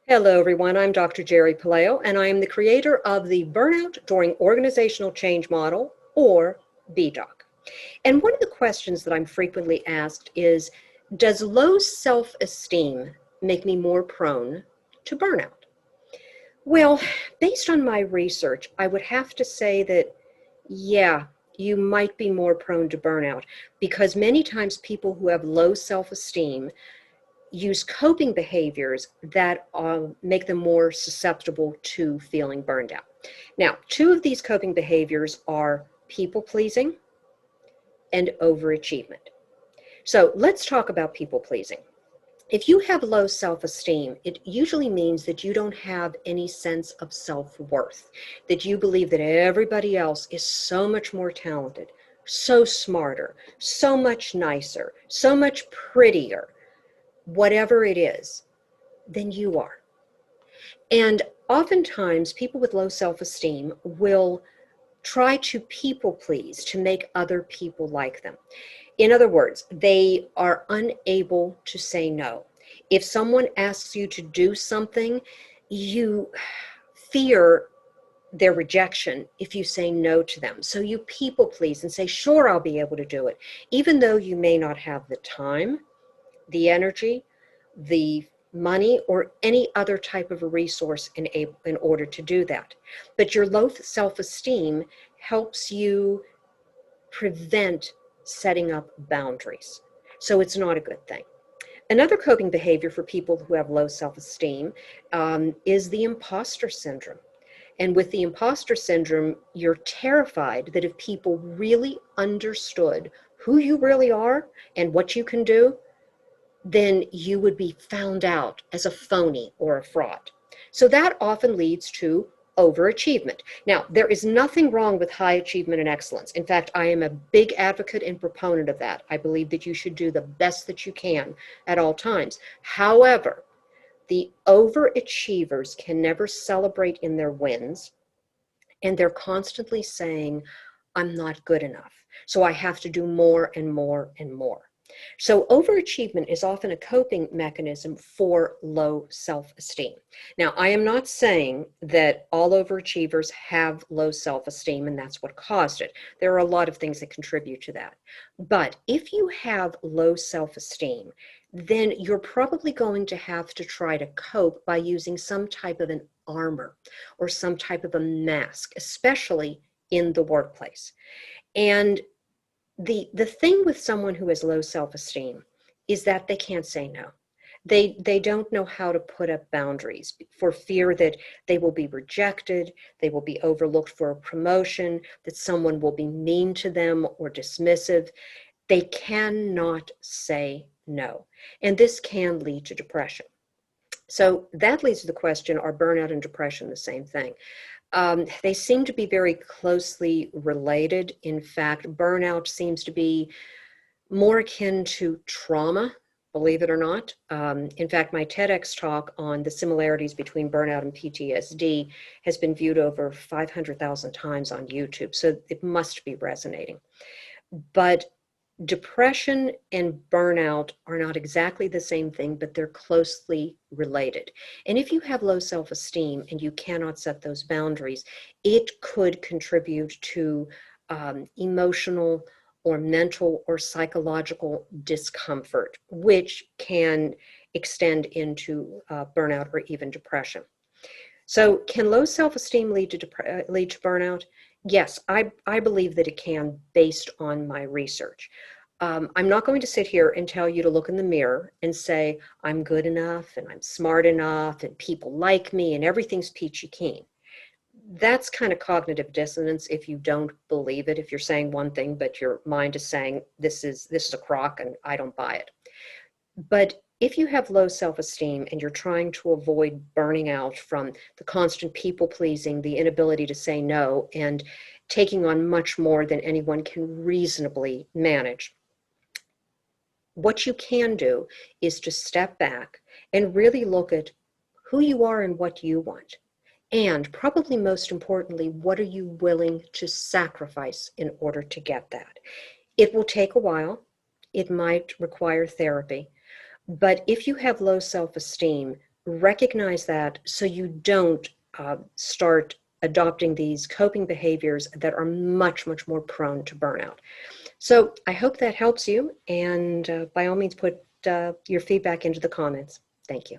Hello, everyone. I'm Dr. Geri Puleo, and I am the creator of the Burnout During Organizational Change Model, or BDOC. And one of the questions that I'm frequently asked is, does low self-esteem make me more prone to burnout? Well, based on my research, I would have to say that, yeah, you might be more prone to burnout because many times people who have low self-esteem use coping behaviors that make them more susceptible to feeling burned out. Now, two of these coping behaviors are people pleasing and overachievement. So let's talk about people pleasing. If you have low self-esteem, it usually means that you don't have any sense of self-worth, that you believe that everybody else is so much more talented, so smarter, so much nicer, so much prettier, whatever it is, than you are. And oftentimes, people with low self-esteem will try to people please to make other people like them. In other words, they are unable to say no. If someone asks you to do something, you fear their rejection if you say no to them. So you people please and say, sure, I'll be able to do it, even though you may not have the time, the energy, the money, or any other type of a resource in order to do that. But your low self-esteem helps you prevent setting up boundaries. So it's not a good thing. Another coping behavior for people who have low self-esteem is the imposter syndrome. And with the imposter syndrome, you're terrified that if people really understood who you really are and what you can do, then you would be found out as a phony or a fraud. So that often leads to overachievement. Now, there is nothing wrong with high achievement and excellence. In fact, I am a big advocate and proponent of that. I believe that you should do the best that you can at all times. However, the overachievers can never celebrate in their wins, and they're constantly saying, I'm not good enough, so I have to do more and more and more. So overachievement is often a coping mechanism for low self-esteem. Now, I am not saying that all overachievers have low self-esteem and that's what caused it. There are a lot of things that contribute to that. But if you have low self-esteem, then you're probably going to have to try to cope by using some type of an armor or some type of a mask, especially in the workplace. And the thing with someone who has low self-esteem is that they can't say no. They don't know how to put up boundaries for fear that they will be rejected, they will be overlooked for a promotion, that someone will be mean to them or dismissive. They cannot say no. And this can lead to depression. So that leads to the question, are burnout and depression the same thing? They seem to be very closely related. In fact, burnout seems to be more akin to trauma, believe it or not. In fact, my TEDx talk on the similarities between burnout and PTSD has been viewed over 500,000 times on YouTube, so it must be resonating. But depression and burnout are not exactly the same thing, but they're closely related. And if you have low self-esteem and you cannot set those boundaries, it could contribute to emotional or mental or psychological discomfort, which can extend into burnout or even depression. So can low self-esteem lead to burnout? Yes, I believe that it can based on my research. I'm not going to sit here and tell you to look in the mirror and say, I'm good enough and I'm smart enough and people like me and everything's peachy keen. That's kind of cognitive dissonance if you don't believe it, if you're saying one thing, but your mind is saying this is a crock and I don't buy it. But if you have low self-esteem and you're trying to avoid burning out from the constant people pleasing, the inability to say no, and taking on much more than anyone can reasonably manage, what you can do is to step back and really look at who you are and what you want. And probably most importantly, what are you willing to sacrifice in order to get that? It will take a while. It might require therapy. But if you have low self-esteem, recognize that so you don't start adopting these coping behaviors that are much, much more prone to burnout. So I hope that helps you, and by all means, put your feedback into the comments. Thank you.